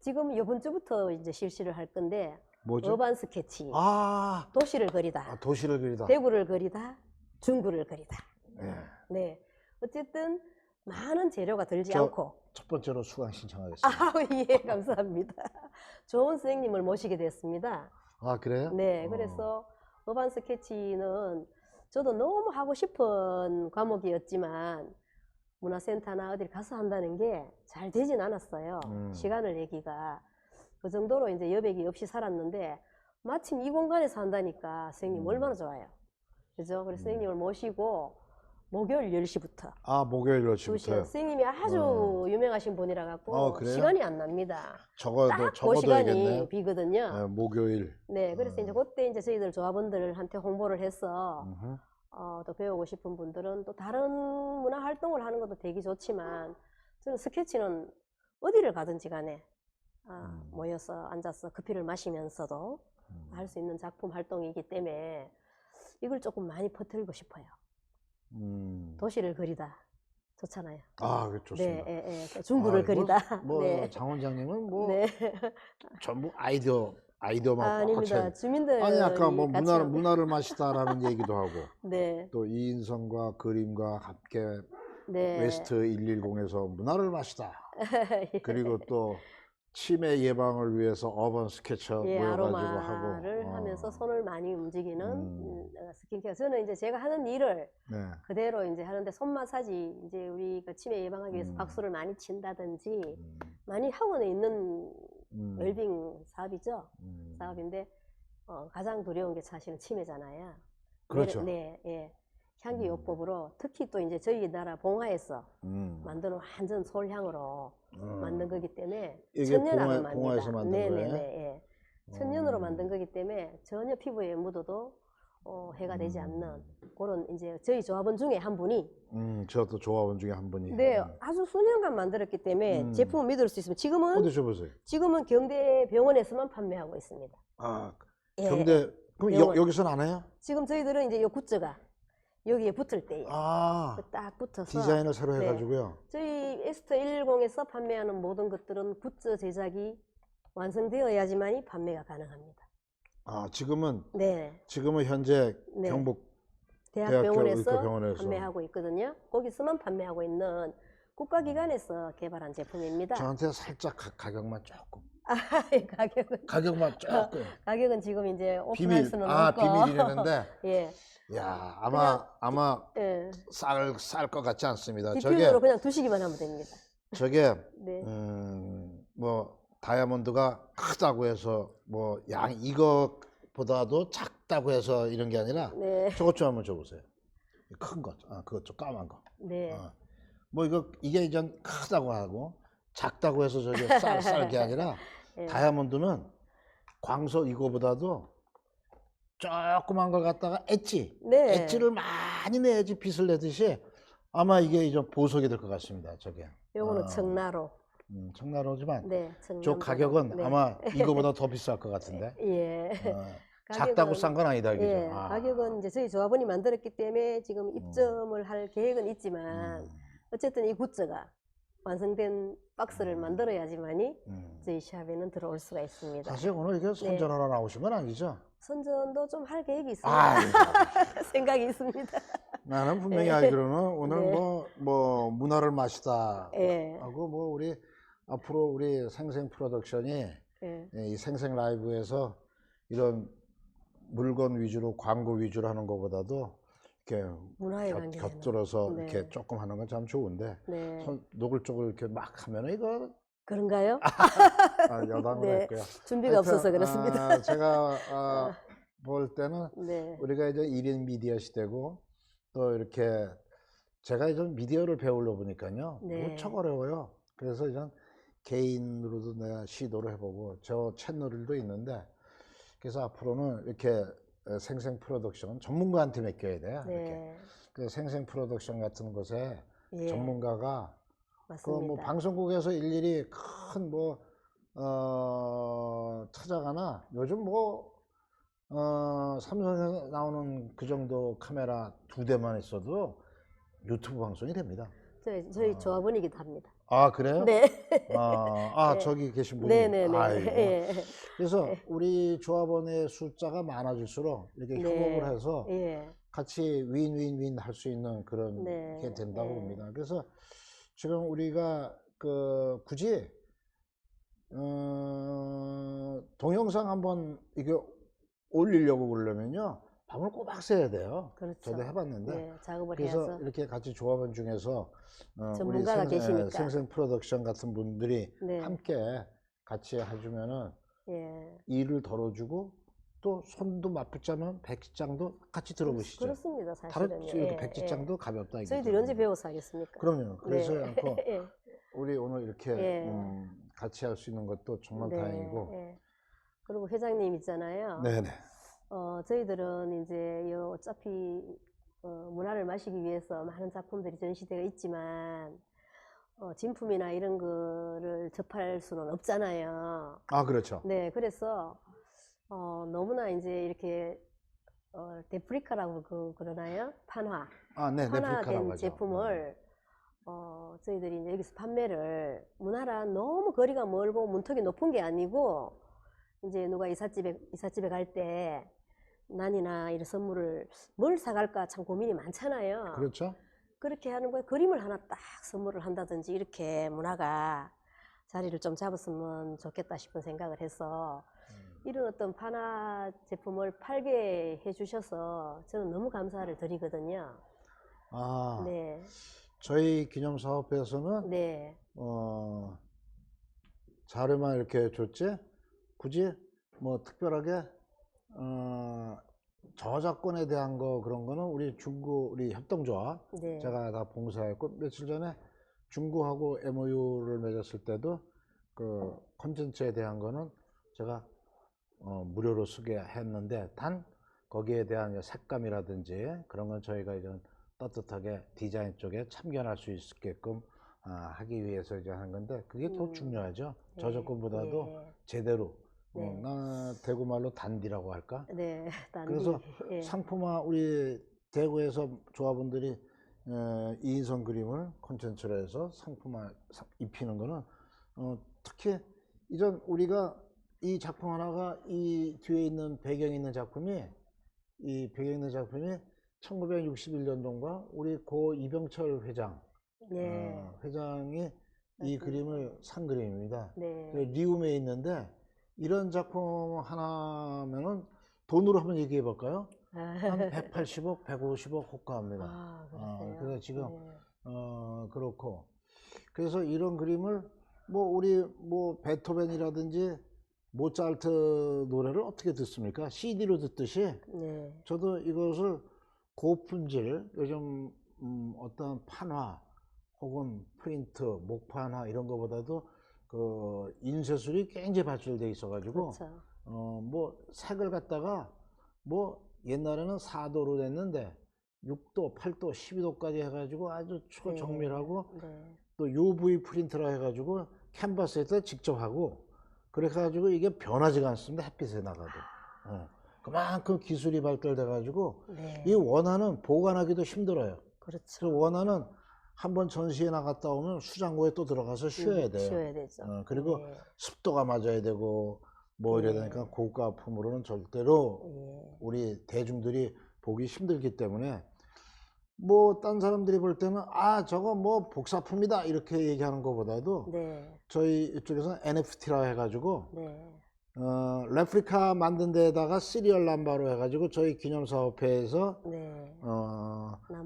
지금 이번 주부터 이제 실시를 할 건데, 뭐죠? 어반 스케치, 아, 도시를 그리다, 도시를 그리다. 대구를 그리다, 중구를 그리다. 예. 네, 어쨌든 많은 재료가 들지 저- 않고. 첫 번째로 수강 신청하겠습니다. 예, 감사합니다. 좋은 선생님을 모시게 됐습니다. 아, 그래요? 네, 그래서 어반 스케치는 저도 너무 하고 싶은 과목이었지만 문화센터나 어딜 가서 한다는 게 잘 되진 않았어요. 시간을 내기가. 그 정도로 이제 여백이 없이 살았는데, 마침 이 공간에서 한다니까 선생님 얼마나 좋아요. 그죠? 그래서 선생님을 모시고 목요일 10시부터 아, 목요일 2시간. 10시부터요? 선생님이 아주 유명하신 분이라 갖고 그래요? 시간이 안 납니다. 적어도, 딱 그 적어둬야겠네. 시간이 비거든요. 예, 목요일. 네, 그래서 이제 그때 이제 저희들 조합원들한테 홍보를 해서 음흠. 또 배우고 싶은 분들은 또 다른 문화 활동을 하는 것도 되게 좋지만, 저는 스케치는 어디를 가든지 간에 모여서 앉아서 커피를 마시면서도 할 수 있는 작품 활동이기 때문에 이걸 조금 많이 퍼뜨리고 싶어요. 도시를 그리다 좋잖아요. 아, 그 좋습니다. 네, 예, 예. 중구를 그리다. 뭐 네. 장 원장님은 뭐 네. 전부 아이디어만 꽉꽉 아닙니다. 차. 주민들 아니 아까 뭐 같이 문화를 마시다라는 얘기도 하고 네, 또 이인성과 그림과 함께 네. 웨스트 110에서 문화를 마시다. 그리고 또 치매 예방을 위해서 어반 스케쳐 예, 모여가지고 아로마를 하고. 하면서 손을 많이 움직이는 스킨케어. 저는 이제 제가 하는 일을 네. 그대로 이제 하는데, 손 마사지 이제 우리 그 치매 예방하기 위해서 박수를 많이 친다든지 많이 하고는 있는 웰빙 사업이죠. 사업인데 가장 두려운 게 사실은 치매잖아요. 그렇죠. 네, 예. 향기 요법으로 특히 또 이제 저희 나라 봉화에서 만드는 완전 솔향으로 만든 거기 때문에 이게 천연화로 봉화에서 만든 거예요? 네네네. 예. 천연으로 만든 거기 때문에 전혀 피부에 묻어도 해가 되지 않는 그런 이제 저희 조합원 중에 한 분이 저도 조합원 중에 한 분이. 네, 아주 수년간 만들었기 때문에 제품을 믿을 수 있으면 어디 줘보세요. 지금은 경대 병원에서만 판매하고 있습니다. 아, 예, 경대 그럼 병원. 여기서는 안 해요? 지금 저희들은 이제 요 굿즈가 여기에 붙을 때예요. 아, 딱 붙어서 디자인을 새로 네. 해가지고요. 저희 에스터 110에서 판매하는 모든 것들은 굿즈 제작이 완성되어야지만이 판매가 가능합니다. 아, 지금은 네, 현재 네. 경북 대학병원에서 의과병원에서. 판매하고 있거든요. 거기서만 판매하고 있는 국가기관에서 개발한 제품입니다. 저한테 살짝 가격만 조금. 가격은 가격은 지금 이제 오픈할 비밀. 수는 아, 없고 비밀이라는데. 예, 야, 아마 예. 쌀 것 같지 않습니다. 디퓨저로 그냥 두시기만 하면 됩니다. 저게 네. 뭐 다이아몬드가 크다고 해서 뭐 이것보다도 작다고 해서 이런 게 아니라 네. 저것 좀 한번 줘보세요. 큰 거, 그것 좀 까만 거. 네. 뭐 이게 이제 크다고 하고 작다고 해서 저게 쌀 게 아니라 네. 다이아몬드는 광석 이거보다도 조그만 걸 갖다가 네. 엣지를 많이 내야지 빛을 내듯이 아마 이게 이제 보석이 될 것 같습니다. 저게. 요거는 청나로. 청나로지만 네, 저 가격은 네. 아마 이거보다 더 비쌀 것 같은데. 예. 작다고 싼 건 아니다 이거죠. 예, 가격은 이제 저희 조합원이 만들었기 때문에 지금 입점을 할 계획은 있지만 어쨌든 이 굿즈가 완성된 박스를 만들어야지만이 저희 샵에는 들어올 수가 있습니다. 사실 오늘 이게 선전하러 나오신 건 아니죠? 선전도 좀 할 계획이 있습니다. 생각이 있습니다. 나는 분명히 예. 알기로는 오늘 네. 뭐 문화를 마시다 예. 하고 뭐 우리 앞으로 우리 생생 프로덕션이 예. 이 생생 라이브에서 이런 물건 위주로 광고 위주로 하는 것보다도 이렇게 문화에 관계되는. 곁들여서 네. 이렇게 조금 하는 건 참 좋은데 네. 노골적으로 이렇게 막 하면은 이거 그런가요? 여담을 네. 했고요. 준비가 하여튼, 없어서 그렇습니다. 제가 볼 때는 네. 우리가 이제 1인 미디어 시대고 또 이렇게 제가 이제 미디어를 배우려 보니까요. 네. 무척 어려워요. 그래서 이제 개인으로도 내가 시도를 해보고 저 채널도 있는데 그래서 앞으로는 이렇게 생생 프로덕션 전문가한테 맡겨야 돼요. 이렇게. 네. 그 생생 프로덕션 같은 곳에 예. 전문가가 맞습니다. 뭐 방송국에서 일일이 큰 찾아가나 요즘 뭐 삼성에서 나오는 그 정도 카메라 2대만 있어도 유튜브 방송이 됩니다. 저희 조합원이기도 합니다. 아, 그래요? 네. 네. 저기 계신 분이. 네네네. 아이고. 예. 그래서 우리 조합원의 숫자가 많아질수록 이렇게 네. 협업을 해서 예. 같이 윈윈윈 할 수 있는 그런 네. 게 된다고 네. 봅니다. 그래서 지금 우리가 굳이 동영상 한번 이게 올리려고 그러려면요 밤을 꼬박 새야 돼요. 그렇죠. 저도 해봤는데. 네, 작업을 그래서 해서 이렇게 같이 조합원 중에서 우리 전문가가 계시니까. 생생 프로덕션 같은 분들이 네. 함께 같이 해주면은 예. 일을 덜어주고 또 손도 맞붙자면 백지장도 같이 들어보시죠. 그렇습니다. 다른 사실은. 백지장도 가볍다. 이거죠. 저희들이 언제 배워서 하겠습니까? 그럼요. 그래서 네. 않고 예. 우리 오늘 이렇게 예. 같이 할 수 있는 것도 정말 네. 다행이고. 예. 그리고 회장님 있잖아요. 네네. 저희들은 이제 어차피 문화를 마시기 위해서 많은 작품들이 전시되어 있지만 진품이나 이런 거를 접할 수는 없잖아요. 아, 그렇죠. 네, 그래서 너무나 이제 이렇게 데프리카라고 그러나요? 판화. 아, 네, 판화된 네프리카라고 하죠. 제품을 저희들이 이제 여기서 판매를 문화랑 너무 거리가 멀고 문턱이 높은 게 아니고 이제 누가 이삿집에 갈 때 난이나 이런 선물을 뭘 사갈까 참 고민이 많잖아요. 그렇죠. 그렇게 하는 거에 그림을 하나 딱 선물을 한다든지 이렇게 문화가 자리를 좀 잡았으면 좋겠다 싶은 생각을 해서 이런 어떤 판화 제품을 팔게 해주셔서 저는 너무 감사를 드리거든요. 아, 네, 저희 기념사업회에서는 네, 자료만 이렇게 줬지 굳이 뭐 특별하게 저작권에 대한 거 그런 거는 우리 협동조합 네. 제가 다 봉사했고 며칠 전에 중구하고 MOU를 맺었을 때도 그 콘텐츠에 대한 거는 제가 무료로 쓰게 했는데 단 거기에 대한 색감이라든지 그런 건 저희가 이제 떳떳하게 디자인 쪽에 참견할 수 있게끔 하기 위해서 이제 하는 건데 그게 더 중요하죠. 네. 저작권보다도 네. 제대로 네. 나 대구 말로 단디라고 할까? 네, 단디. 그래서 예. 상품화 우리 대구에서 조합원들이 이인선 그림을 콘텐츠로 해서 상품화 입히는 거는 특히 이전 우리가 이 작품 하나가 이 뒤에 있는 배경에 있는 작품이 1961년도인가 우리 고 이병철 회장 네. 회장이 이 맞습니다. 그림을 산 그림입니다. 네. 리움에 있는데 이런 작품 하나면은 돈으로 한번 얘기해 볼까요? 한 180억, 150억 호가합니다. 그러세요? 그래서 지금 네. 그렇고 그래서 이런 그림을 우리 베토벤이라든지 모차르트 노래를 어떻게 듣습니까? CD로 듣듯이 네. 저도 이것을 고품질 요즘 어떤 판화 혹은 프린트, 목판화 이런 거보다도 그 인쇄술이 굉장히 발달돼 있어가지고 그렇죠. 색을 갖다가 옛날에는 4도로 냈는데 6도, 8도, 12도까지 해가지고 아주 초정밀하고 네. 또 UV 프린트라 해가지고 캔버스에다 직접 하고 그래가지고 이게 변하지가 않습니다. 햇빛에 나가도. 그만큼 기술이 발달돼가지고 네. 이 원화는 보관하기도 힘들어요. 그렇죠. 그래서 원화는 한번 전시회 나갔다 오면 수장고에 또 들어가서 쉬어야 돼요. 쉬어야 되죠. 그리고 네. 습도가 맞아야 되고 이래야 되니까 고가품으로는 절대로 우리 대중들이 보기 힘들기 때문에 딴 사람들이 볼 때는 저거 복사품이다 이렇게 얘기하는 것보다도 네. 저희 이쪽에서는 NFT라 해가지고 네. 레플리카 만든 데다가 시리얼 넘버로 해가지고 저희 기념사업회에서 네.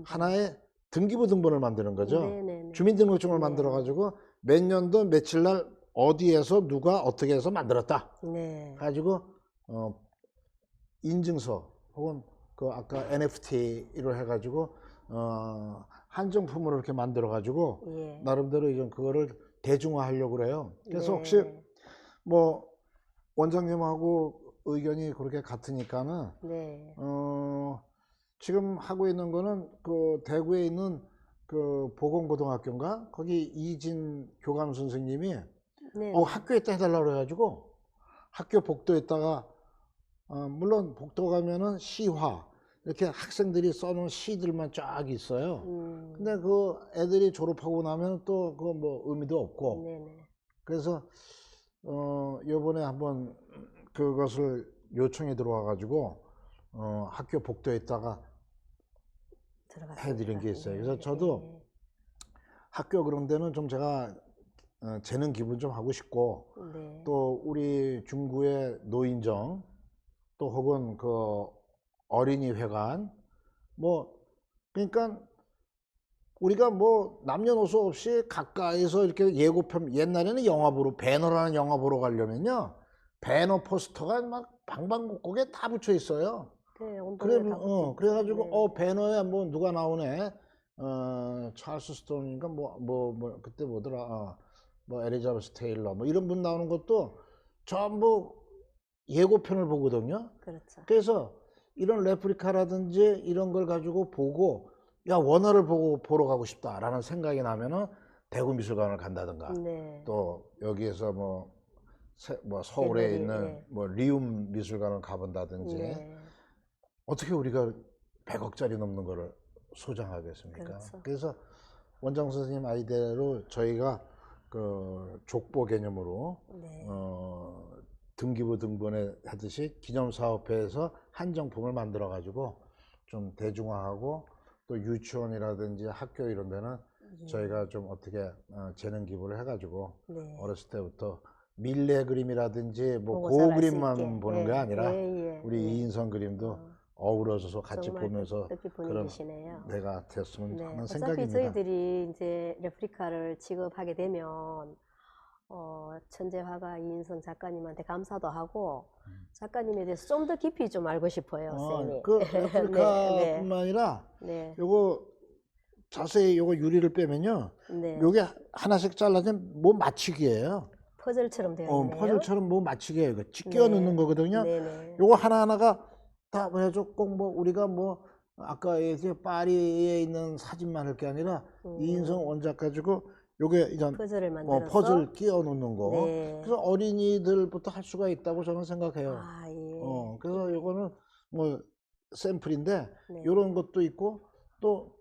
하나의 등기부 등본을 만드는 거죠. 네네네. 주민등록증을 네. 만들어가지고 몇 년도 며칠 날 어디에서 누가 어떻게 해서 만들었다. 네. 가지고 인증서 혹은 그 아까 NFT로 해가지고 한정품으로 이렇게 만들어가지고 예. 나름대로 이제 그거를 대중화하려고 그래요. 그래서 네. 혹시 원장님하고 의견이 그렇게 같으니까는 네. 지금 하고 있는 거는 그 대구에 있는 그 보건고등학교인가 거기 이진 교감 선생님이 네. 학교에다 해달라고 그래가지고 학교 복도에다가 물론 복도 가면은 시화 이렇게 학생들이 써놓은 시들만 쫙 있어요. 근데 그 애들이 졸업하고 나면 또 그거 뭐 의미도 없고. 네네. 그래서 요번에 한번 그것을 요청이 들어와 가지고 학교 복도에다가 해드린 게 있어요. 그래서 저도 학교 그런 데는 좀 제가 재능 기부 좀 하고 싶고, 네. 또 우리 중구의 노인정, 또 혹은 그 어린이 회관, 뭐 그러니까 우리가 뭐 남녀노소 없이 가까이서 이렇게 예고편, 옛날에는 영화 보러, 배너라는 영화 보러 가려면요, 배너 포스터가 막 방방곡곡에 다 붙여 있어요. 네, 그래, 온도에 다 붙어 있죠. 그래가지고, 네. 배너에 뭐 누가 나오네. 찰스 스톤인가, 그때 뭐더라. 뭐, 에리자베스 테일러, 뭐 이런 분 나오는 것도 전부 예고편을 보거든요. 그렇죠. 그래서 이런 레프리카라든지 이런 걸 가지고 보고, 야, 원화를 보고 보러 가고 싶다라는 생각이 나면은 대구 미술관을 간다든가, 네. 또 여기에서 뭐 서울에 갤러리, 있는 네. 뭐 리움 미술관을 가본다든지. 네. 어떻게 우리가 100억짜리 넘는 거를 소장하겠습니까? 그렇죠. 그래서 원장 선생님 아이디어로 저희가 그 족보 개념으로 네. 등기부 등본에 하듯이 기념사업회에서 한정품을 만들어 가지고 좀 대중화하고, 또 유치원이라든지 학교 이런 데는 저희가 좀 어떻게 재능 기부를 해 가지고 네. 어렸을 때부터 밀레 그림이라든지 뭐 보고 고 자랄 수 그림만 있게. 보는 게 예, 아니라 예, 예, 우리 예. 이인성 그림도 어우러져서 같이 정말 보면서 뜻깊은 그런 일이시네요. 내가 됐으면 네. 하는 어차피 생각입니다. 저희들이 이제 레프리카를 취급하게 되면 천재 화가 이인성 작가님한테 감사도 하고 작가님에 대해서 좀 더 깊이 좀 알고 싶어요, 선생님. 그 네, 레플리카뿐만 네, 아니라 네, 요거 자세히 요거 유리를 빼면요, 네. 요게 하나씩 잘라진 뭐 맞추기예요. 퍼즐처럼 되어 있네요. 퍼즐처럼 뭐 맞추기예요. 이거 끼워 넣는 거거든요. 네, 네. 요거 하나하나가 다 뭐야죠? 꼭 뭐 우리가 뭐 아까 얘기했 파리에 있는 사진만 할 게 아니라 이인성 원작 가지고 요게 이런 퍼즐을 만들어서 퍼즐 끼워 놓는 거. 네. 그래서 어린이들부터 할 수가 있다고 저는 생각해요. 아, 예. 그래서 요거는 뭐 샘플인데, 네. 요런 것도 있고, 또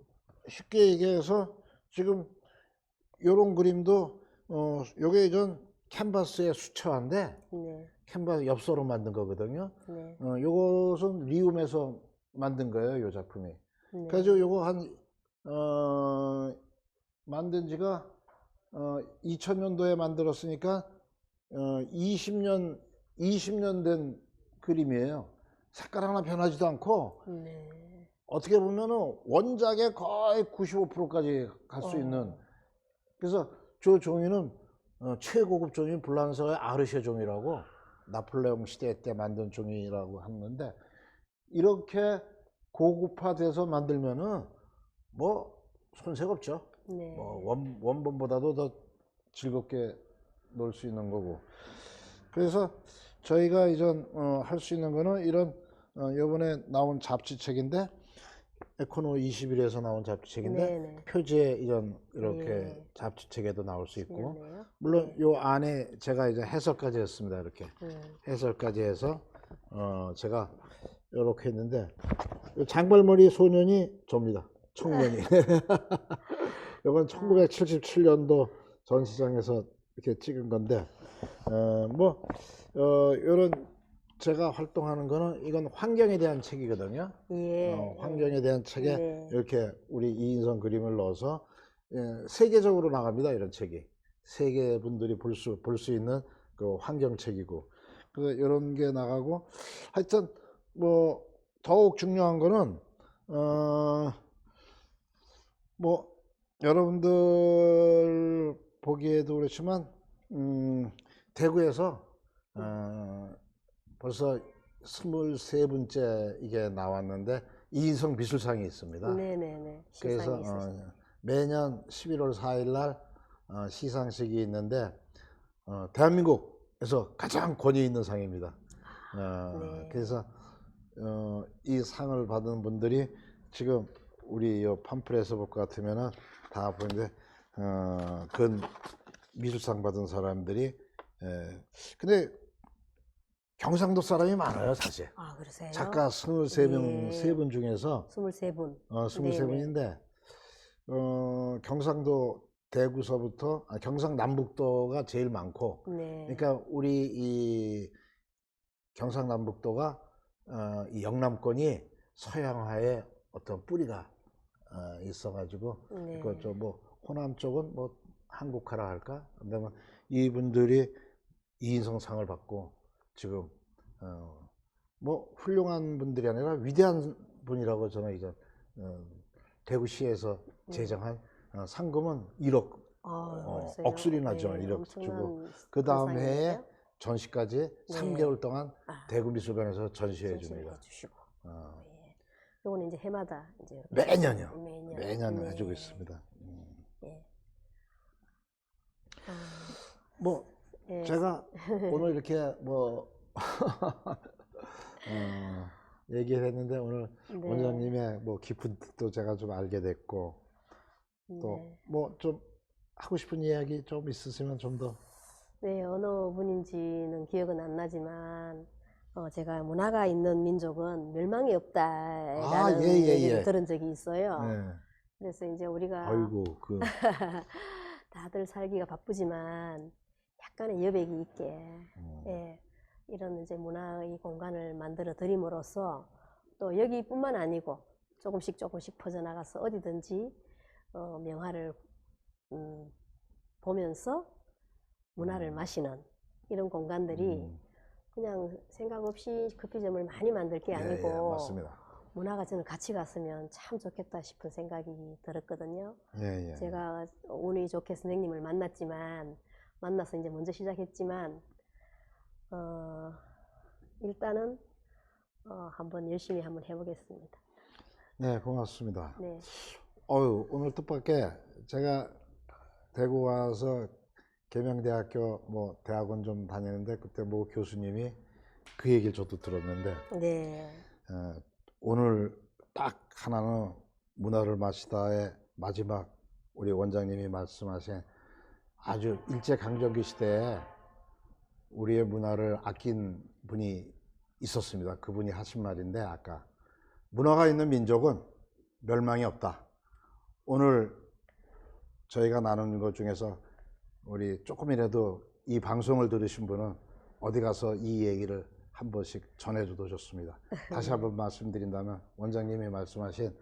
쉽게 얘기해서 지금 요런 그림도 요게 전 캔버스의 수채화인데, 네, 캔버스 엽서로 만든 거거든요. 네, 요것은 리움에서 만든 거예요, 요 작품이. 네. 그래서 요거 만든 지가 2000년도에 만들었으니까 20년 된 그림이에요. 색깔 하나 변하지도 않고, 네. 어떻게 보면은 원작의 거의 95%까지 갈 수 있는. 그래서 저 종이는 최고급 종이 불란서의 아르쉐 종이라고, 나폴레옹 시대 때 만든 종이라고 하는데, 이렇게 고급화돼서 만들면은 뭐 손색 없죠. 네. 뭐 원본보다도 더 즐겁게 놀 수 있는 거고. 그래서 저희가 이전 할 수 있는 거는 이런 요번에 나온 잡지책인데, 에코노 21에서 나온 잡지책인데, 네, 네. 표지에 이렇게 네. 잡지책에도 나올 수 있고, 신기하네요. 물론 요 안에 제가 이제 해설까지 했습니다. 이렇게 해설까지 해서 제가 이렇게 했는데, 요 장발머리 소년이 접니다. 청년이. 이건 1977년도 전시장에서 이렇게 찍은 건데, 요런 제가 활동하는 거는 이건 환경에 대한 책이거든요. 예. 환경에 대한 책에 네. 이렇게 우리 이인성 그림을 넣어서 세계적으로 나갑니다. 이런 책이 세계 분들이 볼 수 있는 그 환경책이고, 그래서 이런 게 나가고, 하여튼 뭐 더욱 중요한 거는 뭐 여러분들 보기에도 그렇지만 대구에서 벌써 23번째 이게 나왔는데 이인성 미술상이 있습니다. 네네네. 그래서 시상이 있으시죠. 매년 11월 4일 날 시상식이 있는데, 대한민국에서 가장 권위 있는 상입니다. 네. 그래서 이 상을 받은 분들이 지금 우리 이 팜플에서 볼 것 같으면은 다 보는데, 그 미술상 받은 사람들이 근데 경상도 사람이 많아요, 사실. 아, 그러세요? 작가 23명, 네. 세 분 중에서 23분. 23분인데, 경상도 대구서부터, 경상남북도가 제일 많고, 네. 그러니까 우리 이 경상남북도가, 이 영남권이 서양화의 어떤 뿌리가 있어가지고, 네. 그 뭐 호남 쪽은 뭐 한국화라 할까? 그다음에 이분들이 이인성상을 받고 지금 뭐 훌륭한 분들이 아니라 위대한 분이라고 저는 이제 대구시에서 제정한 상금은 1억 그러세요? 억술이 나죠. 네, 1억 주고 엄청난 그 다음 해에 상이네요. 전시까지 네. 3개월 동안 아, 대구미술관에서 전시해 전시를 줍니다. 해주시고. 어, 예. 요거는 이제 해마다 이제 이렇게 매년요. 매년, 매년 네. 해주고 있습니다. 예. 뭐 예. 제가 오늘 이렇게 뭐 얘기를 했는데 오늘 네. 원장님의 뭐 깊은 뜻도 제가 좀 알게 됐고 또 네. 뭐 좀 하고 싶은 이야기 좀 있으시면 좀 더. 네, 어느 분인지는 기억은 안 나지만 제가 문화가 있는 민족은 멸망이 없다라는 예, 얘기를 들은 적이 있어요. 네. 그래서 이제 우리가 아이고 다들 살기가 바쁘지만 약간의 여백이 있게 예, 이런 이제 문화의 공간을 만들어 드림으로써 또 여기뿐만 아니고 조금씩 퍼져나가서 어디든지 명화를 보면서 문화를 마시는 이런 공간들이 그냥 생각 없이 커피점을 많이 만들 게 아니고 예, 맞습니다. 문화가 저는 같이 갔으면 참 좋겠다 싶은 생각이 들었거든요. 예. 제가 운이 좋게 선생님을 만나서 이제 먼저 시작했지만 일단은 한번 열심히 한번 해보겠습니다. 네, 고맙습니다. 네. 오늘 뜻밖의 제가 대구 와서 계명대학교 뭐 대학원 좀 다니는데 그때 뭐 교수님이 그 얘기를 저도 들었는데 네. 오늘 딱 하나는 문화를 마시다의 마지막 우리 원장님이 말씀하신 아주 일제강점기 시대에 우리의 문화를 아낀 분이 있었습니다. 그분이 하신 말인데 아까 문화가 있는 민족은 멸망이 없다. 오늘 저희가 나누는 것 중에서 우리 조금이라도 이 방송을 들으신 분은 어디 가서 이 얘기를 한 번씩 전해줘도 좋습니다. 다시 한번 말씀드린다면 원장님이 말씀하신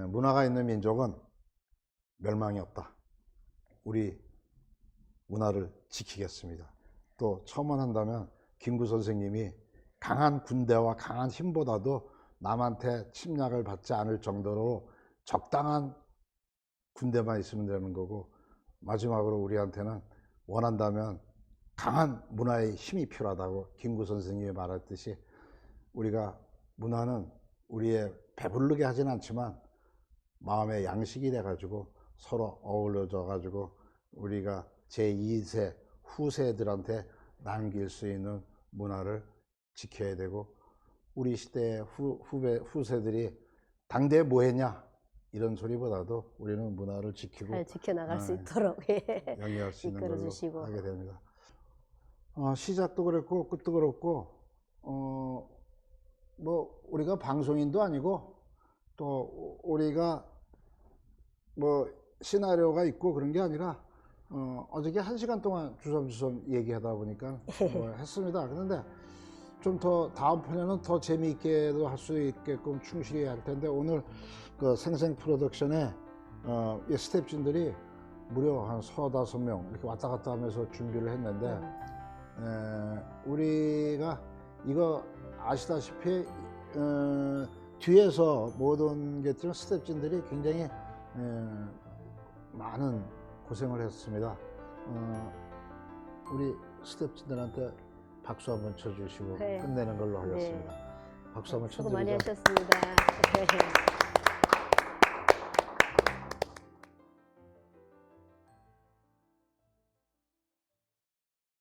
문화가 있는 민족은 멸망이 없다. 우리 문화를 지키겠습니다. 또 첨언한다면 김구 선생님이 강한 군대와 강한 힘보다도 남한테 침략을 받지 않을 정도로 적당한 군대만 있으면 되는 거고 마지막으로 우리한테는 원한다면 강한 문화의 힘이 필요하다고 김구 선생님이 말했듯이 우리가 문화는 우리의 배부르게 하진 않지만 마음의 양식이 돼가지고 서로 어우러져 가지고 우리가 제2세 후세들한테 남길 수 있는 문화를 지켜야 되고 우리 시대의 후세들이 당대에 뭐 했냐 이런 소리보다도 우리는 문화를 지키고 잘 지켜나갈 수 있도록 영위할 수 있는 걸로 이끌어주시고. 하게 됩니다. 시작도 그렇고 끝도 그렇고 뭐 우리가 방송인도 아니고 또 우리가 뭐 시나리오가 있고 그런 게 아니라 어저께 1시간 동안 주섬주섬 얘기하다 보니까 뭐 했습니다. 그런데 좀 더 다음 편에는 더 재미있게도 할 수 있게끔 충실히 할 텐데 오늘 그 생생 프로덕션에 이 스태프진들이 무려 한 35명 이렇게 왔다 갔다 하면서 준비를 했는데 우리가 이거 아시다시피 뒤에서 모든 게 스태프진들이 굉장히 많은 고생을 했습니다. 우리 스태프진들한테 박수 한번 쳐주시고 네. 끝내는 걸로 하겠습니다. 네. 박수 한번 수고 많이 쳐드리죠. 하셨습니다.